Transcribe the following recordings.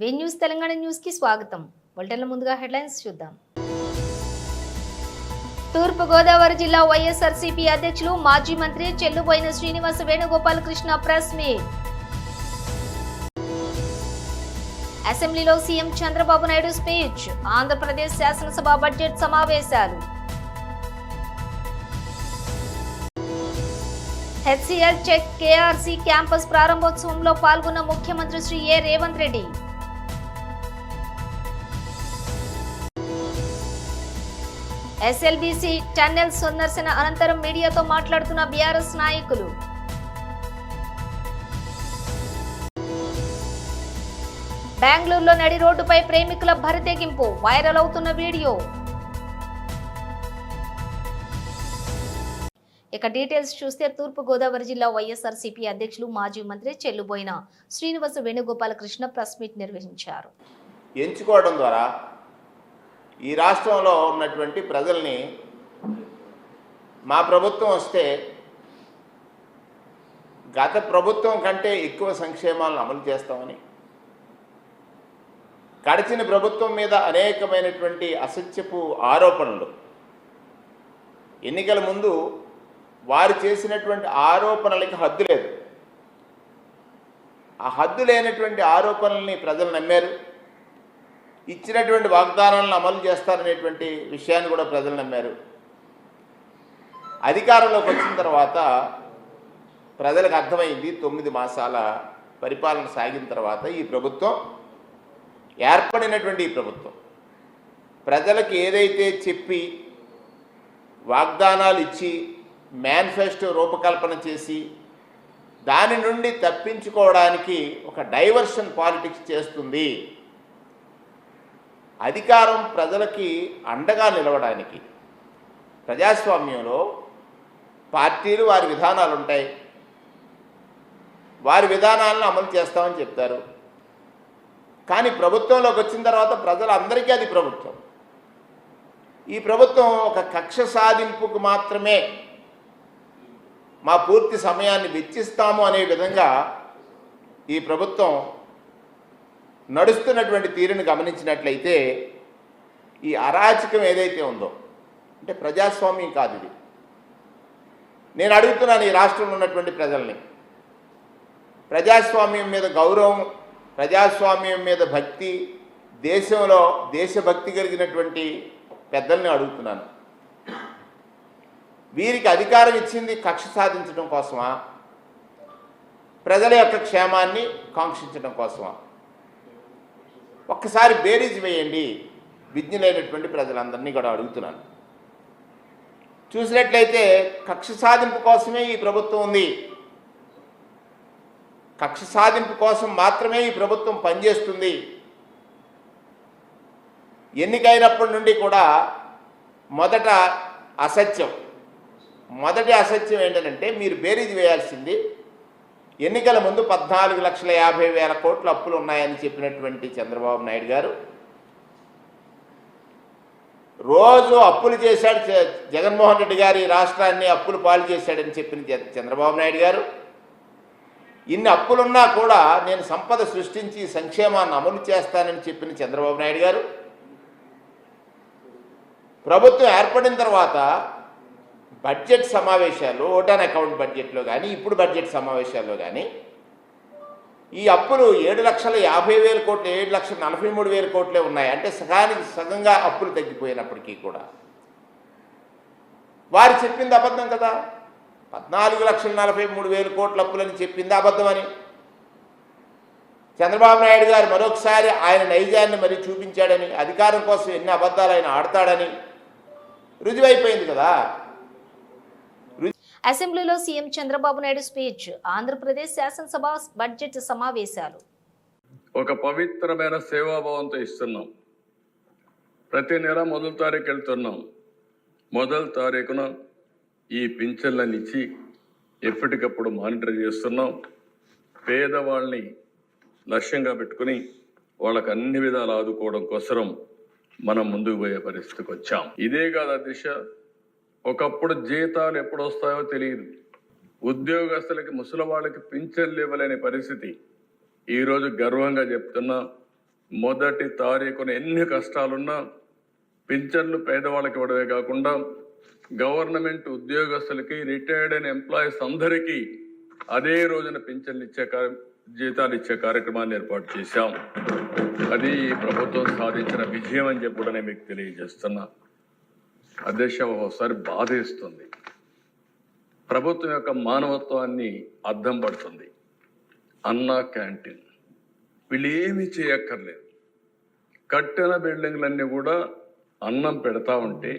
వే news Telangana news కి స్వాగతం. బులెటిన్ల ముందుగా హెడ్లైన్స్ చూద్దాం. తూర్పు గోదావరి జిల్లా వైఎస్ఆర్సీపీ అధ్యక్షులు మాజీ మంత్రి చెల్లుబోయిన శ్రీనివాస వేణుగోపాలకృష్ణ ప్రెస్ మీట్. అసెంబ్లీలో సీఎం చంద్రబాబు నాయుడు స్పీచ్. ఆంధ్రప్రదేశ్ శాసనసభ బడ్జెట్ సమావేశాలు. హెచ్సిఎల్ చెక్ కేఆర్సీ క్యాంపస్ ప్రారంభోత్సవంలో పాల్గొన్న ముఖ్యమంత్రి Shri A Revanth Reddy. SLBC tunnel సందర్శన అనంతరం మీడియాతో మాట్లాడుతున్న బీఆర్ఎస్ నాయకులు. బెంగళూరులో నడి రోడ్డుపై ప్రేమికుల బరితెగింపు, వైరల్ అవుతున్న వీడియో. ఇక డీటెయిల్స్ చూస్తే తూర్పు గోదావరి జిల్లా వైఎస్ఆర్సీపీ అధ్యక్షులు మాజీ మంత్రి చెల్లుబోయిన శ్రీనివాస వేణుగోపాలకృష్ణ ప్రెస్ మీట్ నిర్వహించారు. ఎంచుకోవడం ద్వారా ఈ రాష్ట్రంలో ఉన్నటువంటి ప్రజల్ని మా ప్రభుత్వం వస్తే గత ప్రభుత్వం కంటే ఎక్కువ సంక్షేమాలను అమలు చేస్తామని, గడిచిన ప్రభుత్వం మీద అనేకమైనటువంటి అసత్యపు ఆరోపణలు, ఎన్నికల ముందు వారు చేసినటువంటి ఆరోపణలకి హద్దు లేదు. ఆ హద్దు లేనటువంటి ఆరోపణల్ని ప్రజలు నమ్మారు. ఇచ్చినటువంటి వాగ్దానాలను అమలు చేస్తారనేటువంటి విషయాన్ని కూడా ప్రజలు నమ్మారు. అధికారంలోకి వచ్చిన తర్వాత ప్రజలకు అర్థమైంది. 9 మాసాల పరిపాలన సాగిన తర్వాత ఈ ప్రభుత్వం ఏర్పడినటువంటి ఈ ప్రభుత్వం ప్రజలకు ఏదైతే చెప్పి వాగ్దానాలు ఇచ్చి మేనిఫెస్టో రూపకల్పన చేసి దాని నుండి తప్పించుకోవడానికి ఒక డైవర్షన్ పాలిటిక్స్ చేస్తుంది. అధికారం ప్రజలకి అండగా నిలవడానికి ప్రజాస్వామ్యంలో పార్టీలు వారి విధానాలు ఉంటాయి. వారి విధానాలను అమలు చేస్తామని చెప్తారు. కానీ ప్రభుత్వంలోకి వచ్చిన తర్వాత ప్రజలందరికీ అది ప్రభుత్వం. ఈ ప్రభుత్వం ఒక కక్ష సాధింపుకు మాత్రమే మా పూర్తి సమయాన్ని వెచ్చిస్తాము అనే విధంగా ఈ ప్రభుత్వం నడుస్తున్నటువంటి తీరును గమనించినట్లయితే ఈ అరాచకం ఏదైతే ఉందో, అంటే ప్రజాస్వామ్యం కాదు ఇది. నేను అడుగుతున్నాను ఈ రాష్ట్రంలో ఉన్నటువంటి ప్రజల్ని, ప్రజాస్వామ్యం మీద గౌరవం, ప్రజాస్వామ్యం మీద భక్తి, దేశంలో దేశభక్తి కలిగినటువంటి పెద్దల్ని అడుగుతున్నాను. వీరికి అధికారం ఇచ్చింది కక్ష సాధించడం కోసమా, ప్రజల యొక్క క్షేమాన్ని కాంక్షించడం కోసమా? ఒక్కసారి బేరీజ్ వేయండి. విజ్ఞులైనటువంటి ప్రజలందరినీ కూడా అడుగుతున్నాను. చూసినట్లయితే కక్ష సాధింపు కోసమే ఈ ప్రభుత్వం ఉంది. కక్ష సాధింపు కోసం మాత్రమే ఈ ప్రభుత్వం పనిచేస్తుంది. ఎన్నికైనప్పటి నుండి కూడా మొదటి అసత్యం ఏంటంటే, మీరు బేరీజ్ వేయాల్సింది ఎన్నికల ముందు 14,50,000 కోట్ల అప్పులు ఉన్నాయని చెప్పినటువంటి చంద్రబాబు నాయుడు గారు రోజు అప్పులు చేశాడు. జగన్మోహన్ రెడ్డి గారు ఈ రాష్ట్రాన్ని అప్పులు పాలు చేశాడని చెప్పిన చంద్రబాబు నాయుడు గారు, ఇన్ని అప్పులున్నా కూడా నేను సంపద సృష్టించి సంక్షేమాన్ని అమలు చేస్తానని చెప్పిన చంద్రబాబు నాయుడు గారు ప్రభుత్వం ఏర్పడిన తర్వాత బడ్జెట్ సమావేశాల్లో, ఓటాన్ అకౌంట్ బడ్జెట్లో కానీ ఇప్పుడు బడ్జెట్ సమావేశాల్లో కానీ ఈ అప్పులు 7,50,000 కోట్లు, 7,43,000 కోట్లే ఉన్నాయి. అంటే సగానికి సగంగా అప్పులు తగ్గిపోయినప్పటికీ కూడా వారు చెప్పింది అబద్ధం కదా. 14,43,000 కోట్ల అప్పులని చెప్పింది అబద్ధమని చంద్రబాబు నాయుడు గారు మరొకసారి ఆయన నైజాన్ని మరి చూపించాడని, అధికారం కోసం ఎన్ని అబద్ధాలు ఆయన ఆడతాడని రుజువైపోయింది కదా. అసెంబ్లీలో సీఎం చంద్రబాబు నాయుడు స్పీచ్. ఆంధ్రప్రదేశ్ శాసనసభ బడ్జెట్ సమావేశాలు. ఒక పవిత్రమైన సేవాభావంతో ఇస్తున్నాం. ప్రతి నెల మొదటి తారీఖు వెళ్తున్నాం. మొదటి తారీఖున ఈ పింఛన్లను ఇచ్చి ఎప్పటికప్పుడు మానిటర్ చేస్తున్నాం. పేదవాళ్ళని లక్ష్యంగా పెట్టుకుని వాళ్ళకు అన్ని విధాలు ఆదుకోవడం కోసం మనం ముందుకు పోయే పరిస్థితికి వచ్చాం. ఇదే కాదు దిశ. ఒకప్పుడు జీతాలు ఎప్పుడు వస్తాయో తెలియదు. ఉద్యోగస్తులకి, ముసలి వాళ్ళకి పింఛన్లు ఇవ్వలేని పరిస్థితి. ఈరోజు గర్వంగా చెప్తున్నా, మొదటి తారీఖున ఎన్ని కష్టాలున్నా పింఛన్లు పేదవాళ్ళకి ఇవ్వడమే కాకుండా గవర్నమెంట్ ఉద్యోగస్తులకి, రిటైర్డ్ అయిన ఎంప్లాయీస్ అందరికీ అదే రోజున పింఛన్లు జీతాలు ఇచ్చే కార్యక్రమాన్ని ఏర్పాటు చేశాం. అది ఈ ప్రభుత్వం సాధించిన విజయం అని చెప్పి కూడా నేను మీకు తెలియజేస్తున్నా. అధ్యక్ష, ఒకసారి బాధేస్తుంది. ప్రభుత్వం యొక్క మానవత్వాన్ని అద్దం పడుతుంది. అన్నా క్యాంటీన్ వీళ్ళు ఏమీ చేయక్కర్లేదు. కట్టిన బిల్డింగ్లన్నీ కూడా అన్నం పెడతా ఉంటే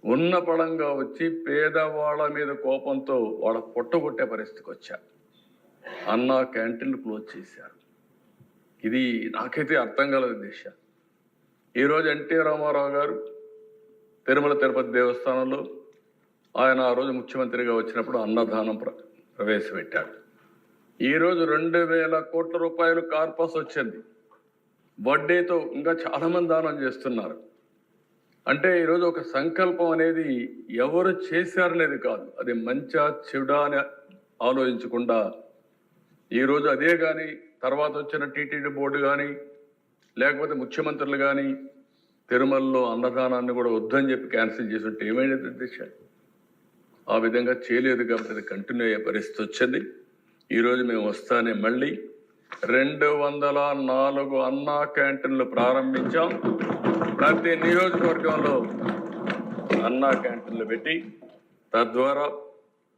ఉన్న పడంగా వచ్చి పేదవాళ్ళ మీద కోపంతో వాళ్ళ పొట్టగొట్టే పరిస్థితికి వచ్చారు. అన్నా క్యాంటీన్లు క్లోజ్ చేశారు. ఇది నాకైతే అర్థం కాలేదు దిశ. ఈరోజు ఎన్టీ రామారావు గారు తిరుమల తిరుపతి దేవస్థానంలో ఆయన ఆ రోజు ముఖ్యమంత్రిగా వచ్చినప్పుడు అన్నదానం ప్రవేశపెట్టాడు. ఈరోజు 2,000 కోట్ల రూపాయలు కార్పస్ వచ్చింది. వడ్డీతో ఇంకా చాలామంది దానం చేస్తున్నారు. అంటే ఈరోజు ఒక సంకల్పం అనేది ఎవరు చేశారనేది కాదు, అది మంచా చెడా అని ఆలోచించకుండా ఈరోజు అదే కానీ తర్వాత వచ్చిన టీటీడీ బోర్డు కానీ లేకపోతే ముఖ్యమంత్రులు కానీ తిరుమలలో అన్నదానాన్ని కూడా వద్దని చెప్పి క్యాన్సిల్ చేసి ఉంటే ఏమైనది అధ్యక్ష? ఆ విధంగా చేయలేదు కాబట్టి అది కంటిన్యూ అయ్యే పరిస్థితి వచ్చింది. ఈరోజు మేము వస్తానే మళ్ళీ 204 అన్నా క్యాంటీన్లు ప్రారంభించాం. ప్రతి నియోజకవర్గంలో అన్నా క్యాంటీన్లు పెట్టి తద్వారా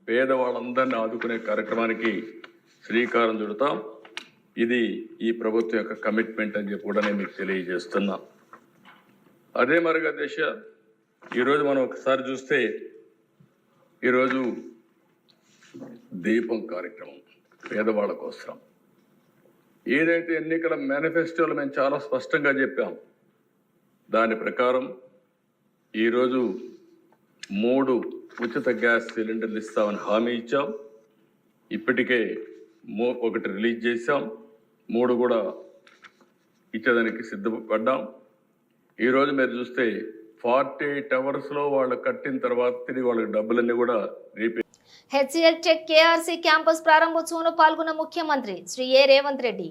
పేదవాళ్ళందరినీ ఆదుకునే కార్యక్రమానికి శ్రీకారం చుడతాం. ఇది ఈ ప్రభుత్వం యొక్క కమిట్మెంట్ అని చెప్పి కూడా నేను మీకు తెలియజేస్తున్నా. అదే మరిగా దిశ, ఈరోజు మనం ఒకసారి చూస్తే ఈరోజు దీపం కార్యక్రమం పేదవాళ్ళ కోసం ఏదైతే ఎన్నికల మేనిఫెస్టోలో మేము చాలా స్పష్టంగా చెప్పాం, దాని ప్రకారం ఈరోజు 3 ఉచిత గ్యాస్ సిలిండర్లు ఇస్తామని హామీ ఇచ్చాం. ఇప్పటికే 1 రిలీజ్ చేశాం, 3 కూడా ఇచ్చేదానికి సిద్ధపడ్డాం. ఈరోజు మీరు చూస్తే 48 అవర్స్లో వాళ్ళు కట్టిన తర్వాత తిరిగి వాళ్ళకి డబ్బులన్నీ కూడా repay. HCL Tech KRC campus ప్రారంభోత్సవంలో పాల్గొన్న ముఖ్యమంత్రి Shri A Revanth Reddy.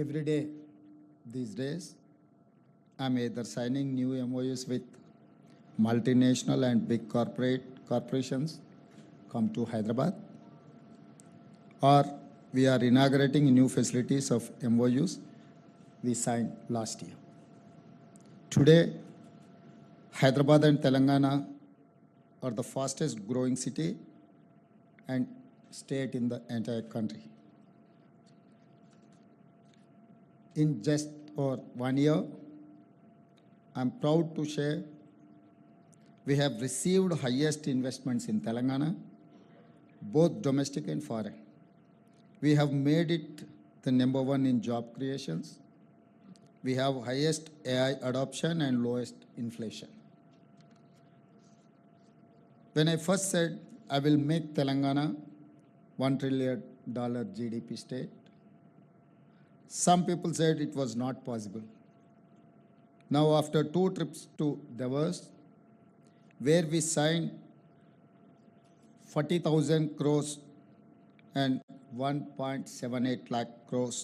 Every day these days I'm either signing new MOUs with multinational and big corporations come to Hyderabad, or we are inaugurating new facilities of MOUs we signed last year. Today, Hyderabad and Telangana are the fastest growing city and state in the entire country. In just over 1 year, I'm proud to share we have received highest investments in Telangana, both domestic and foreign. We have made it the number 1 in job creations. We have highest AI adoption and lowest inflation. When I first said I will make Telangana $1 trillion GDP state, some people said it was not possible. Now, after 2 trips to Davos, where we signed 40,000 crores and 1.78 lakh crores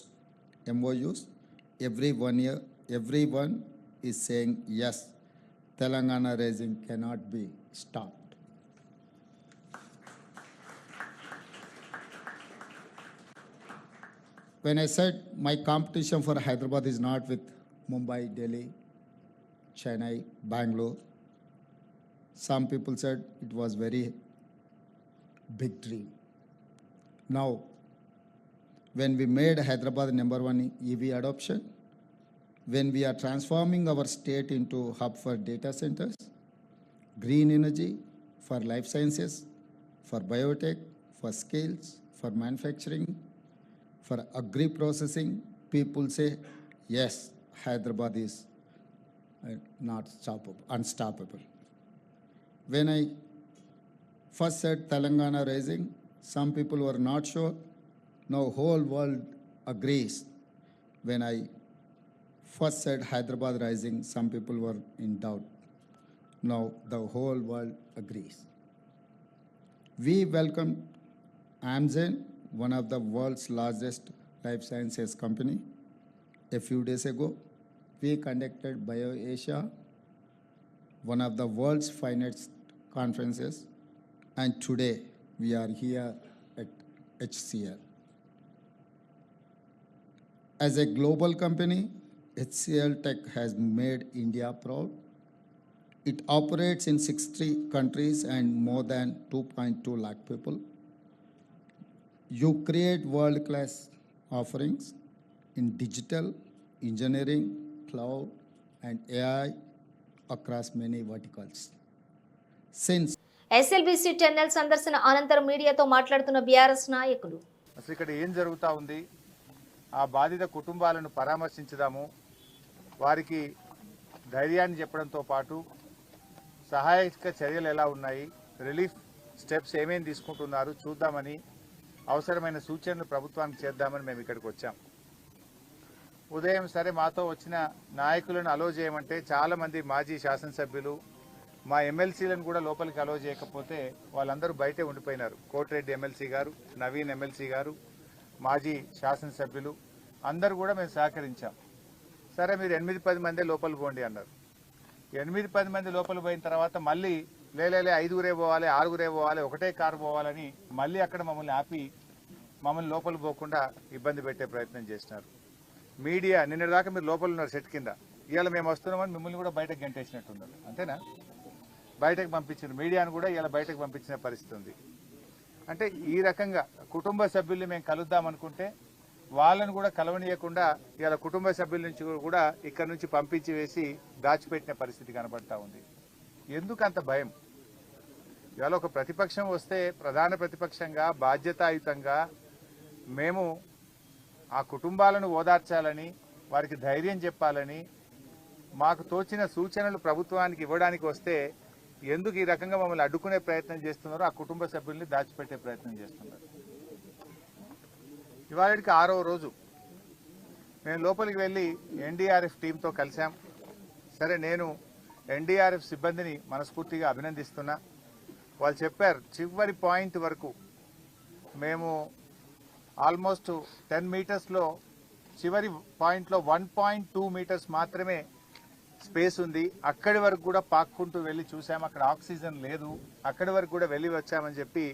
MOUs, every 1 year, everyone is saying yes, Telangana raising cannot be stopped. When I said my competition for Hyderabad is not with Mumbai, Delhi, Chennai, Bangalore, some people said it was very big dream. Now, when we made Hyderabad number 1 EV adoption, when we are transforming our state into hub for data centers, green energy, for life sciences, for biotech, for skills, for manufacturing, for agri-processing, people say, yes, Hyderabad is not unstoppable. When I first said Telangana rising, some people were not sure. Now whole world agrees. When I first said Hyderabad rising, some people were in doubt. Now the whole world agrees. We welcome Amgen, one of the world's largest life sciences company, a few days ago, we conducted BioAsia, one of the world's finest conferences, and today we are here at HCL. As a global company, HCL Tech has made India proud. It operates in 60 countries and more than 2.2 lakh people. You create world-class offerings in digital, engineering, cloud, and AI across many verticals. Since SLBC tunnel సందర్శన అనంతరం మీడియాతో మాట్లాడుతున్న BRS నాయకులు అసలు ఇక్కడ ఏం జరుగుతూ ఉంది, ఆ బాధిత కుటుంబాలను పరామర్శించుదాము, వారికి ధైర్యాన్ని చెప్పడంతో పాటు సహాయక చర్యలు ఎలా ఉన్నాయి, రిలీఫ్ స్టెప్స్ ఏమేమి తీసుకుంటున్నారు చూద్దామని, అవసరమైన సూచనలు ప్రభుత్వానికి చేద్దామని మేము ఇక్కడికి వచ్చాం. ఉదయం సరే మాతో వచ్చిన నాయకులను అలో చేయమంటే చాలామంది మాజీ శాసనసభ్యులు, మా ఎమ్మెల్సీలను కూడా లోపలికి అలో చేయకపోతే వాళ్ళందరూ బయటే ఉండిపోయినారు. కోటిరెడ్డి ఎమ్మెల్సీ గారు, నవీన్ ఎమ్మెల్సీ గారు, మాజీ శాసనసభ్యులు అందరూ కూడా మేము సహకరించాం. సరే మీరు 8-10 మందే లోపలికి పోండి అన్నారు. 8-10 మంది లోపలికి పోయిన తర్వాత మళ్ళీ లేలే 5గురే పోవాలి, 6గురే పోవాలి, ఒకటే కారు పోవాలని మళ్ళీ అక్కడ మమ్మల్ని ఆపి మమ్మల్ని లోపలికి పోకుండా ఇబ్బంది పెట్టే ప్రయత్నం చేసినారు. మీడియా నిన్నటిదాకా మీరు లోపల ఉన్నారు సెట్ కింద, ఇవాళ మేము వస్తున్నామని మిమ్మల్ని కూడా బయటకు గంటేసినట్టున్నారు. అంతేనా? బయటకు పంపించిన మీడియాను కూడా ఇలా బయటకు పంపించిన పరిస్థితి ఉంది. అంటే ఈ రకంగా కుటుంబ సభ్యుల్ని మేము కలుద్దాం అనుకుంటే వాళ్ళను కూడా కలవనీయకుండా ఇలా కుటుంబ సభ్యుల నుంచి కూడా ఇక్కడ నుంచి పంపించి వేసి దాచిపెట్టిన పరిస్థితి కనబడతా ఉంది. ఎందుకు అంత భయం? ఇవాళ ఒక ప్రతిపక్షం వస్తే ప్రధాన ప్రతిపక్షంగా బాధ్యతాయుతంగా మేము ఆ కుటుంబాలను ఓదార్చాలని, వారికి ధైర్యం చెప్పాలని, మాకు తోచిన సూచనలు ప్రభుత్వానికి ఇవ్వడానికి వస్తే ఎందుకు ఈ రకంగా మమ్మల్ని అడ్డుకునే ప్రయత్నం చేస్తున్నారో, ఆ కుటుంబ సభ్యుల్ని దాచిపెట్టే ప్రయత్నం చేస్తున్నారు. ఇవాళకి 6వ రోజు నేను లోపలికి వెళ్ళి ఎన్డీఆర్ఎఫ్ టీంతో కలిశాం. సరే నేను ఎన్డీఆర్ఎఫ్ సిబ్బందిని మనస్ఫూర్తిగా అభినందిస్తున్నా. వాళ్ళు చెప్పారు చివరి పాయింట్ వరకు మేము ఆల్మోస్ట్ 10 మీటర్స్లో చివరి పాయింట్లో 1.2 మీటర్స్ మాత్రమే స్పేస్ ఉంది, అక్కడి వరకు కూడా పాక్కుంటూ వెళ్ళి చూసాం, అక్కడ ఆక్సిజన్ లేదు, అక్కడి వరకు కూడా వెళ్ళి వచ్చామని చెప్పి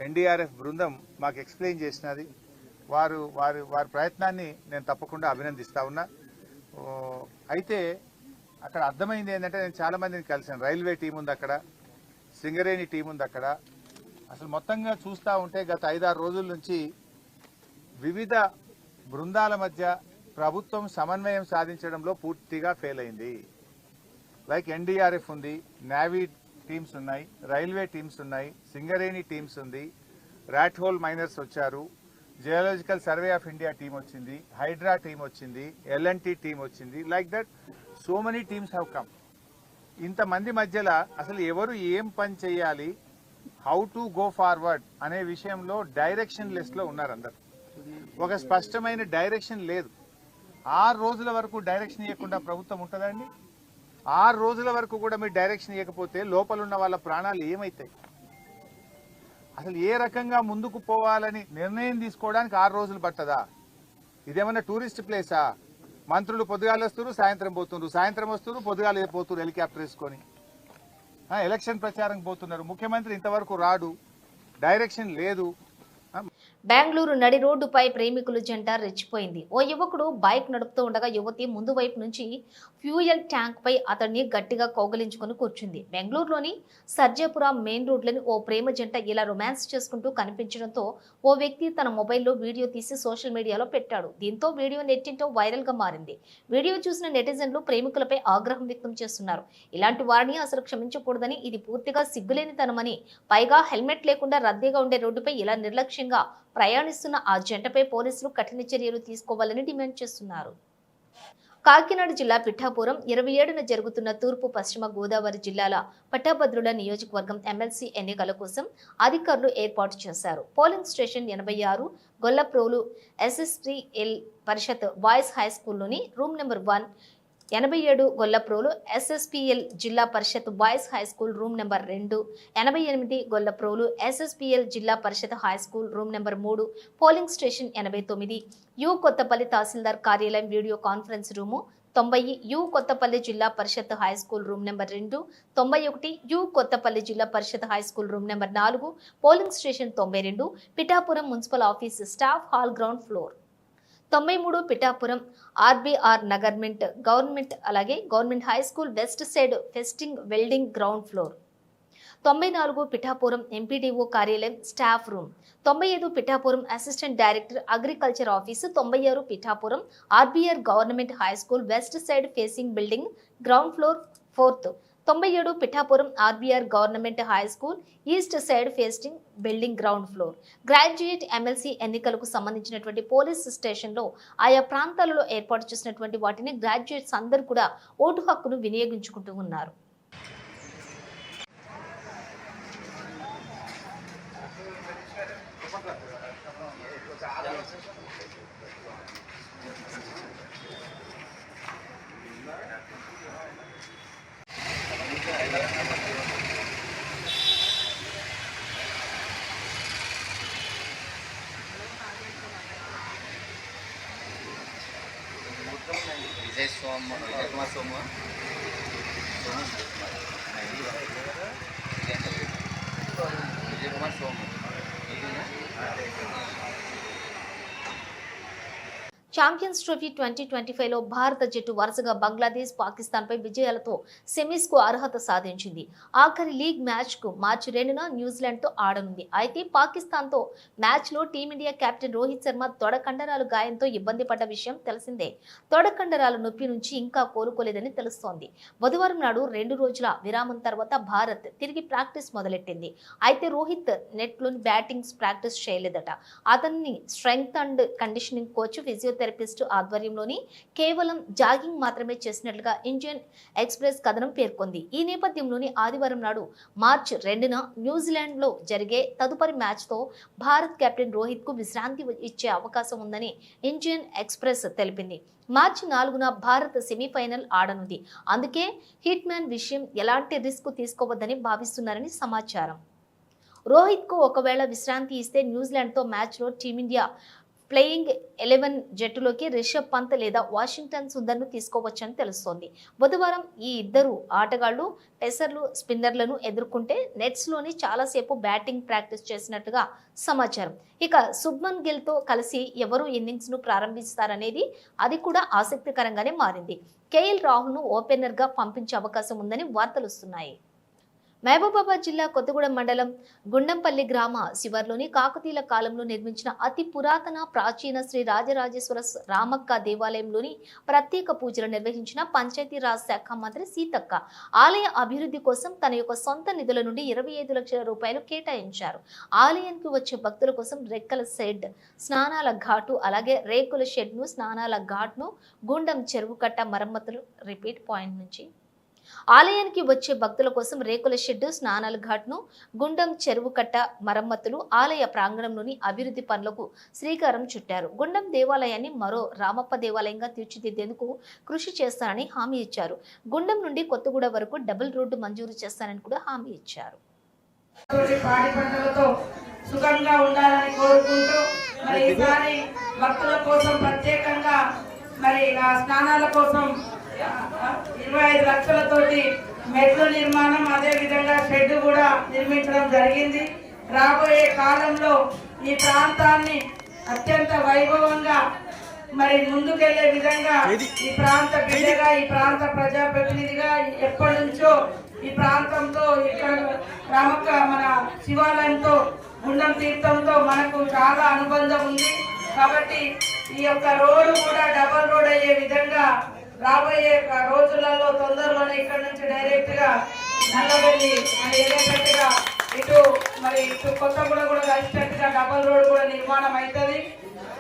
ఎన్డీఆర్ఎఫ్ బృందం మాకు ఎక్స్ప్లెయిన్ చేసినది. వారి ప్రయత్నాన్ని నేను తప్పకుండా అభినందిస్తా ఉన్నా. అయితే అక్కడ అర్థమైంది ఏంటంటే, నేను చాలా మందిని కలిసాను. రైల్వే టీం ఉంది అక్కడ, సింగరేణి టీం ఉంది అక్కడ. అసలు మొత్తంగా చూస్తూ ఉంటే గత 5-6 రోజుల నుంచి వివిధ బృందాల మధ్య ప్రభుత్వం సమన్వయం సాధించడంలో పూర్తిగా ఫెయిల్ అయింది. లైక్ ఎన్డీఆర్ఎఫ్ ఉంది, నేవీ టీమ్స్ ఉన్నాయి, రైల్వే టీమ్స్ ఉన్నాయి, సింగరేణి టీమ్స్ ఉంది, ర్యాట్ హోల్ మైనర్స్ వచ్చారు, geological survey of India team వచ్చింది, హైడ్రా టీం వచ్చింది, ఎల్ఎన్టీ టీం వచ్చింది. Like that so many teams have come. ఇంతమంది మధ్యలో అసలు ఎవరు ఏం పని చేయాలి, హౌ టు గో ఫార్వర్డ్ అనే విషయంలో డైరెక్షన్ లెస్లో ఉన్నారు అందరు. ఒక స్పష్టమైన డైరెక్షన్ లేదు. 6 రోజుల వరకు డైరెక్షన్ ఇవ్వకుండా ప్రభుత్వం ఉంటుందండి? 6 రోజుల వరకు కూడా మీరు డైరెక్షన్ ఇవ్వకపోతే లోపల ఉన్న వాళ్ళ ప్రాణాలు ఏమవుతాయి? అసలు ఏ రకంగా ముందుకు పోవాలని నిర్ణయం తీసుకోవడానికి 6 రోజులు పట్టదా? ఇదేమన్నా టూరిస్ట్ ప్లేసా? మంత్రులు పొద్దుగాలు వస్తున్నారు, సాయంత్రం పోతున్నారు, సాయంత్రం వస్తున్నారు, పొద్దుగాలు పోతున్నారు హెలికాప్టర్ వేసుకొని. ఎలక్షన్ ప్రచారం పోతున్నారు. ముఖ్యమంత్రి ఇంతవరకు రాడు, డైరెక్షన్ లేదు. బెంగళూరు నడి రోడ్డుపై ప్రేమికులు జంట రెచ్చిపోయింది. ఓ యువకుడు బైక్ నడుపుతూ ఉండగా యువతి ముందు వైపు నుంచి ఫ్యూయల్ ట్యాంక్ పై అతన్ని గట్టిగా కౌగలించుకుని కూర్చుంది. బెంగళూరులోని సర్జాపురం మెయిన్ రోడ్లోని ఓ ప్రేమ జంట ఇలా రొమాన్స్ చేసుకుంటూ కనిపించడంతో ఓ వ్యక్తి తన మొబైల్లో వీడియో తీసి సోషల్ మీడియాలో పెట్టాడు. దీంతో వీడియో నెట్టింటో వైరల్ గా మారింది. వీడియో చూసిన నెటిజన్లు ప్రేమికులపై ఆగ్రహం వ్యక్తం చేస్తున్నారు. ఇలాంటి వారిని అసలు క్షమించకూడదని, ఇది పూర్తిగా సిగ్గులేనితనమని, పైగా హెల్మెట్ లేకుండా రద్దీగా ఉండే రోడ్డుపై ఇలా నిర్లక్ష్యంగా ప్రయాణిస్తున్న ఆ జంటపై పోలీసులు కఠిన చర్యలు తీసుకోవాలని డిమాండ్ చేస్తున్నారు. కాకినాడ జిల్లా పిఠాపురం 27న జరుగుతున్న తూర్పు పశ్చిమ గోదావరి జిల్లాల పట్టభద్రుల నియోజకవర్గం ఎమ్మెల్సీ ఎన్నికల కోసం అధికారులు ఏర్పాటు చేశారు. పోలింగ్ స్టేషన్ 86 గొల్లప్రోలు ఎస్ఎస్టీఎల్ పరిషత్ బాయ్స్ హై స్కూల్లోని రూమ్ నెంబర్ 1 87 గొల్లప్రోలు ఎస్ఎస్పిఎల్ జిల్లా పరిషత్ boys high school room number 2, 88 Gollaprolu SSPL జిల్లా పరిషత్ high school room number 3, polling station 89, U Kothapalli తహసీల్దార్ కార్యాలయం video conference room 90, U Kothapalli జిల్లా పరిషత్ high school room number 2, 91, U Kothapalli జిల్లా పరిషత్ high school room number 4, polling station 92, Pithapuram municipal office staff hall ground floor 93, Pithapuram RBR నగర్మెంట్ government high school west side facing building ground floor 94, Pithapuram MPDO కార్యాలయం staff room 95, Pithapuram assistant director agriculture office 96, Pithapuram RBR government high school west side facing building ground floor 4th 97, Pithapuram RBR government high school east side facing building ground floor. Graduate MLC ఎన్నికలకు సంబంధించినటువంటి police స్టేషన్లో ఆయా ప్రాంతాలలో ఏర్పాటు చేసినటువంటి వాటిని graduates అందరూ కూడా ఓటు హక్కును వినియోగించుకుంటూ ఉన్నారు. విజయ్ కుమార్ సోము ఛాంపియన్స్ ట్రోఫీ 2025లో భారత జట్టు వరుసగా బంగ్లాదేశ్, పాకిస్తాన్పై విజయాలతో సెమీస్కు అర్హత సాధించింది. ఆఖరి లీగ్ మ్యాచ్కు మార్చి 2న న్యూజిలాండ్తో ఆడనుంది. అయితే పాకిస్తాన్తో మ్యాచ్లో టీమిండియా కెప్టెన్ రోహిత్ శర్మ తొడకండరాలు గాయంతో ఇబ్బంది పడ్డ విషయం తెలిసిందే. తొడకండరాల నొప్పి నుంచి ఇంకా కోలుకోలేదని తెలుస్తోంది. బుధవారం నాడు 2 రోజుల విరామం తర్వాత భారత్ తిరిగి ప్రాక్టీస్ మొదలెట్టింది. అయితే రోహిత్ నెట్లోని బ్యాటింగ్ ప్రాక్టీస్ చేయలేదట. అతన్ని strength and conditioning coach physiotherapist ఆధ్వర్యంలోని కేవలం జాగింగ్ మాత్రమే చేసినట్లుగా ఇండియన్ ఎక్స్ప్రెస్ కథనం పేర్కొంది. ఈ నేపథ్యంలోని ఆదివారం నాడు మార్చి 2న న్యూజిలాండ్లో జరిగే తదుపరి మ్యాచ్తో భారత్ కెప్టెన్ రోహిత్ కు విశ్రాంతి ఇచ్చే అవకాశం ఉందని ఇండియన్ ఎక్స్ప్రెస్ తెలిపింది. మార్చి 4న భారత్ సెమీఫైనల్ ఆడనుంది. అందుకే హిట్ మ్యాన్ విషయం ఎలాంటి రిస్క్ తీసుకోవద్దని భావిస్తున్నారని సమాచారం. రోహిత్ కు ఒకవేళ విశ్రాంతి ఇస్తే న్యూజిలాండ్తో మ్యాచ్లో టీమిండియా ప్లేయింగ్ 11 జట్టులోకి రిషబ్ పంత్ లేదా వాషింగ్టన్ సుందర్ను తీసుకోవచ్చని తెలుస్తోంది. బుధవారం ఈ ఇద్దరు ఆటగాళ్లు పెసర్లు, స్పిన్నర్లను ఎదుర్కొంటే నెట్స్లోని చాలాసేపు బ్యాటింగ్ ప్రాక్టీస్ చేసినట్టుగా సమాచారం. ఇక శుభ్మన్ గిల్తో కలిసి ఎవరు ఇన్నింగ్స్ను ప్రారంభిస్తారనేది అది కూడా ఆసక్తికరంగానే మారింది. కేఎల్ రాహుల్ను ఓపెనర్గా పంపించే అవకాశం ఉందని వార్తలు వస్తున్నాయి. మహబూబాబాద్ జిల్లా కొత్తగూడెం మండలం గుండంపల్లి గ్రామ శివార్లోని కాకతీయుల కాలంలో నిర్మించిన అతి పురాతన ప్రాచీన శ్రీ రాజరాజేశ్వర రామక్క దేవాలయంలోని ప్రత్యేక పూజలు నిర్వహించిన పంచాయతీరాజ్ శాఖ మంత్రి సీతక్క ఆలయ అభివృద్ధి కోసం తన యొక్క సొంత నిధుల నుండి 25 లక్షల రూపాయలు కేటాయించారు. ఆలయానికి వచ్చే భక్తుల కోసం రెక్కల షెడ్, స్నానాల ఘాటు, అలాగే రేకుల షెడ్ను, స్నానాల ఘాట్ను, గుండం చెరువు కట్ట మరమ్మతులు ఆలయానికి వచ్చే భక్తుల కోసం రేకుల షెడ్డు, స్నానాల ఘాట్ను, గుండం చెరువు కట్ట మరమ్మతులు, ఆలయ ప్రాంగణంలోని అభివృద్ధి పనులకు శ్రీకారం చుట్టారు. గుండం దేవాలయాన్ని మరో రామప్ప దేవాలయంగా తీర్చిదిద్దేందుకు కృషి చేస్తానని హామీ ఇచ్చారు. గుండం నుండి కొత్తగూడ వరకు డబుల్ రోడ్డు మంజూరు చేస్తానని కూడా హామీ ఇచ్చారు. సుఖంగా ఉండాలని కోరుకుంటూ మరి ఈసారి భక్తుల కోసం ప్రత్యేకంగా మరి స్నానాల కోసం 25 లక్షలతోటి మెట్ల నిర్మాణం, అదే విధంగా షెడ్ కూడా నిర్మించడం జరిగింది. రాబోయే కాలంలో ఈ ప్రాంతాన్ని అత్యంత వైభవంగా మరి ముందుకెళ్లే విధంగా ఈ ప్రాంత బిడ్డగా, ఈ ప్రాంత ప్రజాప్రతినిధిగా ఎప్పటి నుంచో ఈ ప్రాంతంతో ఇక్కడ రామక్క మన శివాలయంతో, గుండం తీర్థంతో మనకు చాలా అనుబంధం ఉంది. కాబట్టి ఈ యొక్క రోడ్డు కూడా డబల్ రోడ్ అయ్యే విధంగా రాబోయే రోజులలో తొందరలోనే ఇక్కడ నుంచి డైరెక్ట్ గా నల్లవెల్లి ఏదేటట్టుగా ఇటు మరి ఇటు కొత్తగూడ కూడా కలిసేటట్టుగా డబల్ రోడ్ కూడా నిర్మాణం అవుతుంది.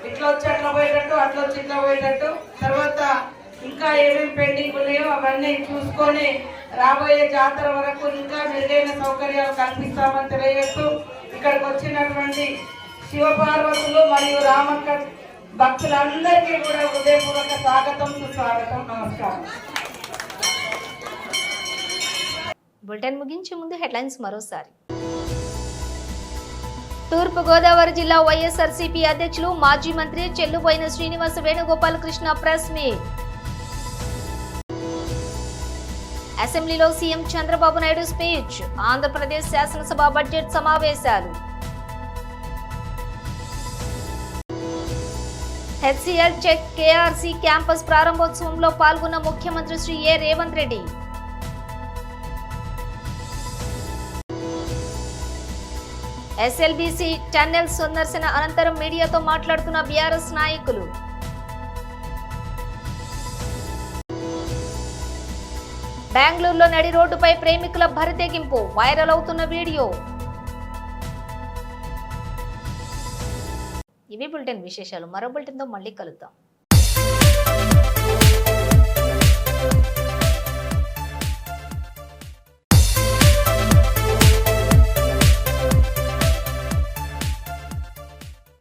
ఇట్లా వచ్చి అట్లా పోయేటట్టు, అట్లా వచ్చి ఇట్లా పోయేటట్టు. తర్వాత ఇంకా ఏమేమి పెండింగ్ ఉన్నాయో అవన్నీ చూసుకొని రాబోయే జాతర వరకు ఇంకా మెరుగైన సౌకర్యాలు కల్పిస్తామని తెలియజేస్తూ ఇక్కడికి వచ్చినటువంటి శివపార్వతులు మరియు రామక్క భక్తులందరికీ కూడా హృదయపూర్వక స్వాగతం, సుస్వాగతం, నమస్కారం. బులెటిన్ ముగించే ముందు హెడ్లైన్స్ మరోసారి. తూర్పుగోదావరి జిల్లా వైఎస్ఆర్సీపీ అధ్యక్షులు మాజీ మంత్రి చెల్లుబోయిన శ్రీనివాస వేణుగోపాలకృష్ణ ప్రెస్ మీట్. అసెంబ్లీలో సీఎం చంద్రబాబు నాయుడు స్పీచ్. ఆంధ్రప్రదేశ్ శాసనసభ బడ్జెట్ సమావేశాలు. హెచ్సిఎల్ చెక్ కేఆర్సీ క్యాంపస్ ప్రారంభోత్సవంలో పాల్గొన్న ముఖ్యమంత్రి Shri A Revanth Reddy. SLBC tunnel సందర్శన అనంతరం మీడియాతో మాట్లాడుతున్న బీఆర్ఎస్ నాయకులు. బెంగళూరులో నడి రోడ్డుపై ప్రేమికుల బరితెగింపు. వైరల్ అవుతున్న వీడియో. ఇవి బులెటిన్ విశేషాలు. మరో బులెటిన్తో మళ్ళీ కలుద్దాం.